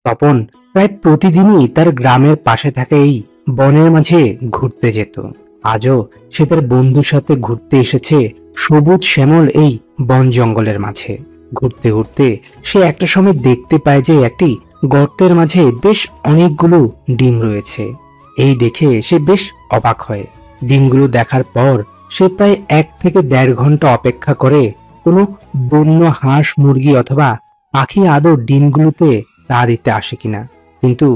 তপন প্রায় প্রতিদিনই তার গ্রামের পাশে থাকা এই বনের মাঝে ঘুরতে যেত। আজও সে তার বন্ধুর সাথে ঘুরতে এসেছে সবুজ শ্যামল এই বন জঙ্গলের মাঝে। ঘুরতে ঘুরতে সে একটা সময় দেখতে পায় যে একটি গর্তের মাঝে বেশ অনেকগুলো ডিম রয়েছে। এই দেখে সে বেশ অবাক হয়। ডিমগুলো দেখার পর সে প্রায় 1 থেকে 1.5 ঘন্টা অপেক্ষা করে কোনো বন্য হাঁস মুরগি অথবা পাখি আদৌ ডিমগুলোতে তা দিতে আসে কিনা। কিন্তু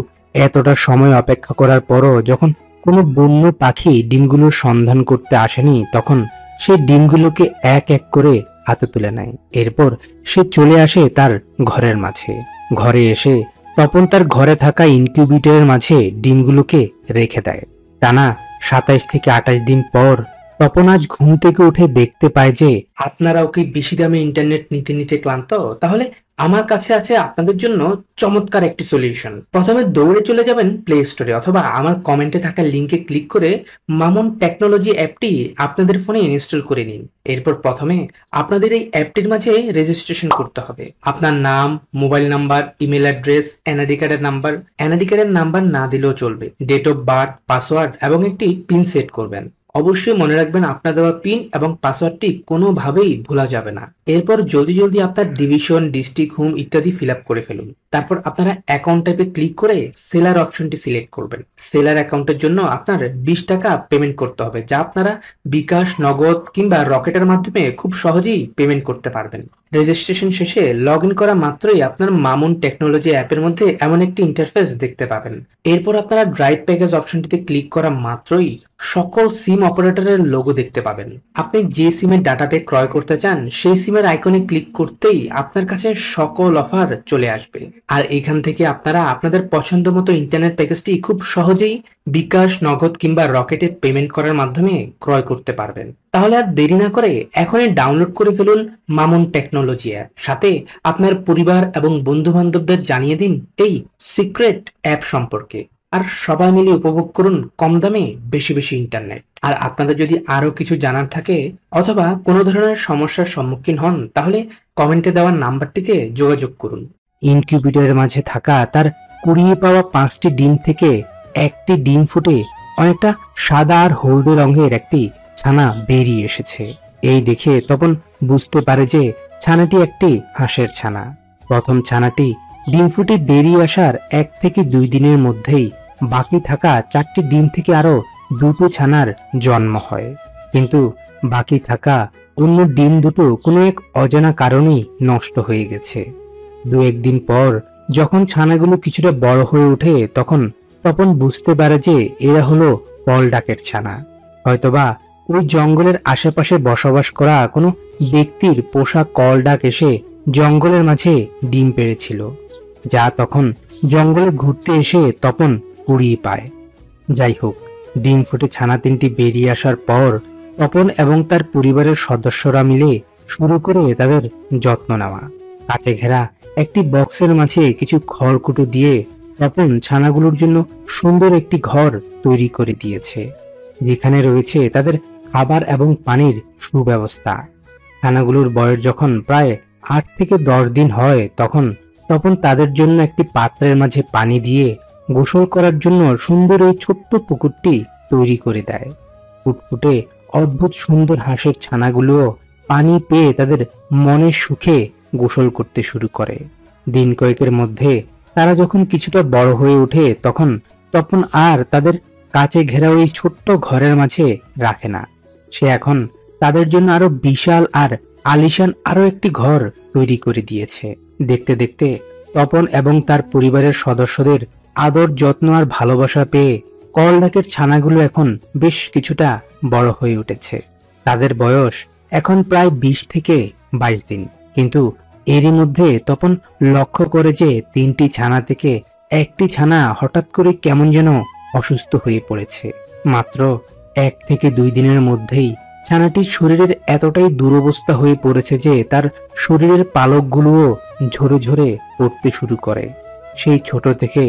এতটা সময় অপেক্ষা করার পরও যখন কোনো বন্য পাখি ডিমগুলোর সন্ধান করতে আসেনি, তখন সে ডিমগুলোকে এক এক করে হাতে তুলে নেয়। এরপর সে চলে আসে তার ঘরের মাঝে। ঘরে এসে তপন তার ঘরে থাকা ইনকিউবেটরের মাঝে ডিমগুলোকে রেখে দেয়। টানা 27 থেকে 28 দিন পর তপন আজ ঘুম থেকে উঠে দেখতে পায় যে আপনারাও কি বেশি দামে ইন্টারনেট নিতে নিতে ক্লান্ত? তাহলে আমার কাছে আছে আপনাদের জন্য চমৎকার একটি সলিউশন। প্রথমে দৌড়ে চলে যাবেন প্লে স্টোরে অথবা আমার কমেন্টে থাকা লিঙ্কে ক্লিক করে মামুন টেকনোলজি অ্যাপটি আপনাদের ফোনে ইনস্টল করে নিন। এরপর প্রথমে আপনাদের এই অ্যাপটির মাঝে রেজিস্ট্রেশন করতে হবে। আপনার নাম, mobile number, email address, NID কার্ডের নাম্বার না দিলেও চলবে, ডেট অফ বার্থ, পাসওয়ার্ড এবং একটি পিন সেট করবেন। অবশ্যই মনে রাখবেন আপনার দেওয়া পিন এবং পাসওয়ার্ডটি কোনোভাবেই ভোলা যাবে না। এরপর জলদি জলদি আপনার ডিভিশন, ডিস্ট্রিক্ট, হোম ইত্যাদি ফিল আপ করে ফেলুন। তারপর আপনারা অ্যাকাউন্ট টাইপে ক্লিক করে সেলার অপশনটি সিলেক্ট করবেন। সেলার অ্যাকাউন্টের জন্য আপনার 20 টাকা পেমেন্ট করতে হবে, যা আপনারা বিকাশ, নগদ কিংবা রকেটের মাধ্যমে খুব সহজেই পেমেন্ট করতে পারবেন। রেজিস্ট্রেশন শেষে লগ ইন করা মাত্রই আপনার মামুন টেকনোলজি অ্যাপের মধ্যে এমন একটি ইন্টারফেস দেখতে পাবেন। এরপর আপনারা ড্রাইভ প্যাকেজ অপশনটিতে ক্লিক করা মাত্রই সকল সিম অপারেটরের লোগো দেখতে পাবেন। আপনি যে সিমের ডাটা প্যাক ক্রয় করতে চান সেই সিমের আইকনে ক্লিক করতেই আপনার কাছে সকল অফার চলে আসবে। আর এখান থেকে আপনারা আপনাদের পছন্দ মতো ইন্টারনেট প্যাকেজটি খুব সহজেই বিকাশ, নগদ কিংবা রকেটে পেমেন্ট করার মাধ্যমে ক্রয় করতে পারবেন। তাহলে আর দেরি না করে এখনই ডাউনলোড করে ফেলুন মামুন টেকনোলজি অ্যাপ। সাথে আপনার পরিবার এবং বন্ধু বান্ধবদের জানিয়ে দিন এই সিক্রেট অ্যাপ সম্পর্কে। আর সবাই মিলে উপভোগ করুন কম দামে বেশি বেশি ইন্টারনেট। আর আপনাদের যদি আরো কিছু জানার থাকে অথবা কোনো ধরনের সমস্যার সম্মুখীন হন, তাহলে কমেন্টে দেওয়া নাম্বারটিতে যোগাযোগ করুন। ইনকিউবেটরের মাঝে থাকা তার কুড়িয়ে পাওয়া 5টি ডিম থেকে একটি ডিম ফুটে অনেকটা সাদা আর হলদে রঙের একটি ছানা বেরিয়ে এসেছে। এই দেখে তখন বুঝতে পারে যে ছানাটি একটি হাঁসের ছানা। প্রথম ছানাটি ডিম ফুটে বেরিয়ে আসার 1 থেকে 2 দিনের মধ্যেই বাকি থাকা 4টি ডিম থেকে আরো 2টো ছানার জন্ম হয়। কিন্তু বাকি থাকা অন্য ডিম দুটো কোনো এক অজানা কারণেই নষ্ট হয়ে গেছে। 2-1 দিন পর যখন ছানাগুলো কিছুটা বড় হয়ে ওঠে, তখন তপন বুঝতে পারে যে এরা হলো কলডাকের ছানা। হয়তোবা ওই জঙ্গলের আশেপাশে বসবাস করা কোনো ব্যক্তির পোষা কলডাক এসে জঙ্গলের মাঝে ডিম পেড়েছিল, যা তখন জঙ্গলে ঘুরতে এসে তপন কুড়িয়ে পায়। যাই হোক, ডিম ফুটে ছানা 3টি বেরিয়ে আসার পর তপন এবং তার পরিবারের সদস্যরা মিলে শুরু করে তাদের যত্ন নেওয়া। কাছে ঘেরা একটি বক্সের মাঝে কিছু খড়কুটো দিয়ে তপন ছানাগুলোর জন্য সুন্দর একটি ঘর তৈরি করে দিয়েছে, যেখানে রয়েছে তাদের খাবার এবং পানির সুব্যবস্থা। ছানাগুলোর বয়স যখন প্রায় 8 থেকে 10 দিন হয়, তখন তপন তাদের জন্য একটি পাত্রের মাঝে পানি দিয়ে গোসল করার জন্য সুন্দর এই ছোট্ট পুকুরটি তৈরি করে দেয়। ফুটফুটে অদ্ভুত সুন্দর হাঁসের ছানাগুলোও পানি পেয়ে তাদের মনের সুখে গোসল করতে শুরু করে। দিন কয়েকের মধ্যে তারা যখন কিছুটা বড় হয়ে ওঠে, তখন তপন আর তাদের কাছে ঘেরা ওই ছোট্ট ঘরের মাঝে রাখে না। সে এখন তাদের জন্য আরো বিশাল আর আলিশান আরো একটি ঘর তৈরি করে দিয়েছে। দেখতে দেখতে তপন এবং তার পরিবারের সদস্যদের আদর, যত্ন আর ভালোবাসা পেয়ে কলডাকের ছানাগুলো এখন বেশ কিছুটা বড় হয়ে উঠেছে। তাদের বয়স এখন প্রায় 20 থেকে 22 দিন। কিন্তু এরই মধ্যে তপন লক্ষ্য করে যে 3টি ছানা থেকে একটি ছানা হঠাৎ করে কেমন যেন অসুস্থ হয়ে পড়েছে। মাত্র 1 থেকে 2 দিনের মধ্যেই ছানাটির শরীরের এতটাই দুরবস্থা হয়ে পড়েছে যে তার শরীরের পালকগুলোও ঝরে ঝরে পড়তে শুরু করে। সেই ছোট থেকে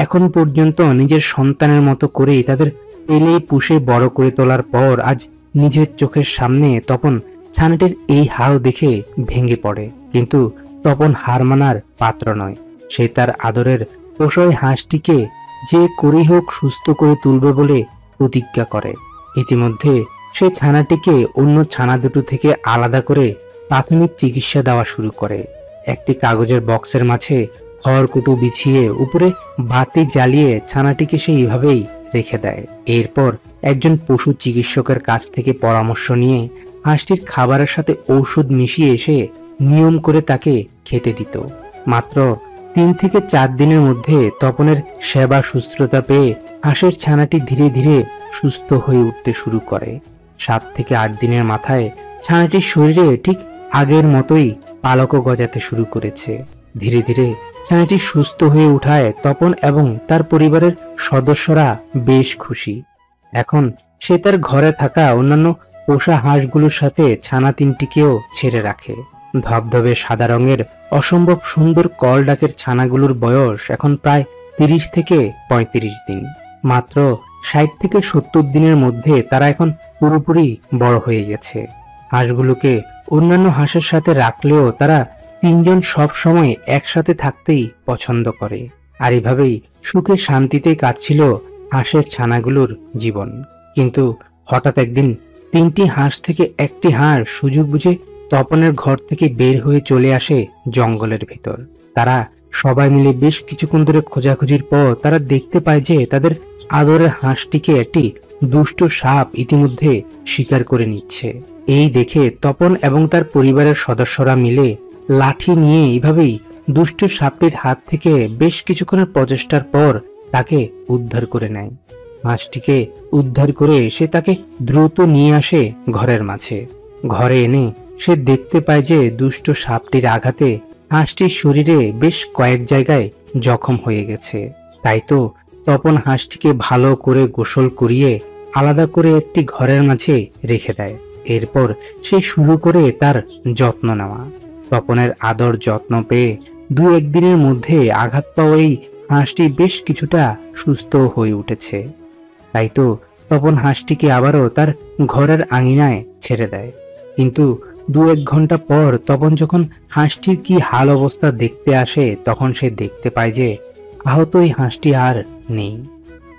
এখন পর্যন্ত নিজের সন্তানের মতো করেই তাদের পেলে পুষে বড় করে তোলার পর আজ নিজের চোখের সামনে তপন ছানাটির এই হাল দেখে ভেঙে পড়ে। কিন্তু তপন হার মানার পাত্র নয়। সে তার আদরের পোষা ওই হাঁসটিকে যে করেই হোক সুস্থ করে তুলবে বলে প্রতিজ্ঞা করে। ইতিমধ্যে সে ছানাটিকে অন্য ছানা দুটো থেকে আলাদা করে প্রাথমিক চিকিৎসা দেওয়া শুরু করে। একটি কাগজের বক্সের মাঝে খড়কুটো বিছিয়ে উপরে বাতি জ্বালিয়ে ছানাটিকে সে এইভাবেই রেখে দেয়। এরপর একজন পশু চিকিৎসকের কাছ থেকে পরামর্শ নিয়ে হাঁসটির খাবারের সাথে ঔষধ মিশিয়ে এসে নিয়ম করে তাকে খেতে দিত। মাত্র 3 থেকে 4 দিনের মধ্যে তপনের সেবা শুশ্রূষা পেয়ে হাঁসের ছানাটি ধীরে ধীরে সুস্থ হয়ে উঠতে শুরু করে। 7 থেকে 8 দিনের মাথায় ছানাটির শরীরে ঠিক আগের মতোই পালকও গজাতে শুরু করেছে। ধীরে ধীরে ছানাটি সুস্থ হয়ে উঠায় তপন এবং তার পরিবারের সদস্যরা বেশ খুশি। এখন সে তার ঘরে থাকা অন্যান্য পোষা হাঁসগুলোর সাথে ছানা 3টিকেও ছেড়ে রাখে। ধবধবে সাদা রঙের অসম্ভব সুন্দর কল ডাকের ছানাগুলোর বয়স এখন প্রায় 30 থেকে 35 দিন। মাত্র 60 থেকে 70 দিনের মধ্যে তারা এখন পুরোপুরি বড় হয়ে গেছে। হাঁসগুলোকে অন্যান্য হাঁসের সাথে রাখলেও তারা 3 জন সব সময় একসাথে থাকতেই পছন্দ করে। আর এভাবেই সুখে শান্তিতে কাটছিল হাঁসের ছানাগুলোর জীবন। কিন্তু হঠাৎ একদিন 3টি হাঁস থেকে একটি হাঁস সুযোগ বুঝে তপনের ঘর থেকে বের হয়ে চলে আসে জঙ্গলের ভেতর। তারা সবাই মিলে বেশ কিছুক্ষণ ধরে খোঁজাখুঁজির পর তারা দেখতে পায় যে তাদের আদরের হাঁসটিকে একটি দুষ্ট সাপ ইতিমধ্যে শিকার করে নিচ্ছে। এই দেখে তপন এবং তার পরিবারের সদস্যরা মিলে লাঠি নিয়ে এইভাবেই দুষ্ট সাপটির হাত থেকে বেশ কিছুক্ষণের প্রচেষ্টার পর তাকে উদ্ধার করে নেয়। হাঁসটিকে উদ্ধার করে সে তাকে দ্রুত নিয়ে আসে ঘরের মাঝে। ঘরে এনে সে দেখতে পায় যে দুষ্ট সাপটির আঘাতে হাঁসটির শরীরে বেশ কয়েক জায়গায় জখম হয়ে গেছে। তাই তো তপন হাঁসটিকে ভালো করে গোসল করিয়ে আলাদা করে একটি ঘরের মাঝে রেখে দেয়। এরপর সে শুরু করে তার যত্ন নেওয়া। তপনের আদর যত্ন পেয়ে 2-1 দিনের মধ্যে আঘাত পাওয়া এই হাঁসটি বেশ কিছুটা সুস্থ হয়ে উঠেছে। তাই তো তপন হাঁসটিকে আবারও তার ঘরের আঙিনায় ছেড়ে দেয়। কিন্তু 2-1 ঘন্টা পর তপন যখন হাঁসটির কি হাল অবস্থা দেখতে আসে তখন সে দেখতে পায় যে আহত এই হাঁসটি আর নেই।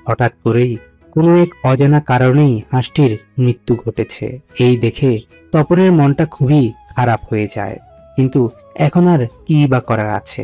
হঠাৎ করেই কোনো এক অজানা কারণেই হাঁসটির মৃত্যু ঘটেছে। এই দেখে তপনের মনটা খুবই খারাপ হয়ে যায়। কিন্তু এখন আর কি বা করার আছে।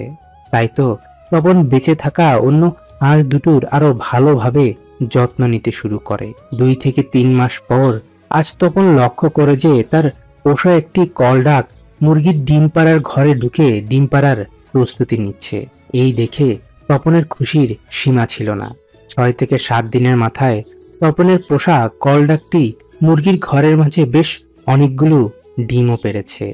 তাই তো তপন বেঁচে থাকা অন্য হাঁস দুটোর আরো ভালোভাবে যত্ন নিতে শুরু করে। 2 থেকে 3 মাস পর আজ তপন লক্ষ্য করে যে তার পোষা একটি কলডাক মুরগির ডিম পাড়ার ঘরে ঢুকে ডিম পাড়ার প্রস্তুতি নিচ্ছে। এই দেখে তপনের খুশির সীমা ছিল না। 6 থেকে 7 দিনের মাথায় তপনের পোষা কলডাকটি মুরগির ঘরের মাঝে বেশ অনেকগুলো ডিমও পেড়েছে।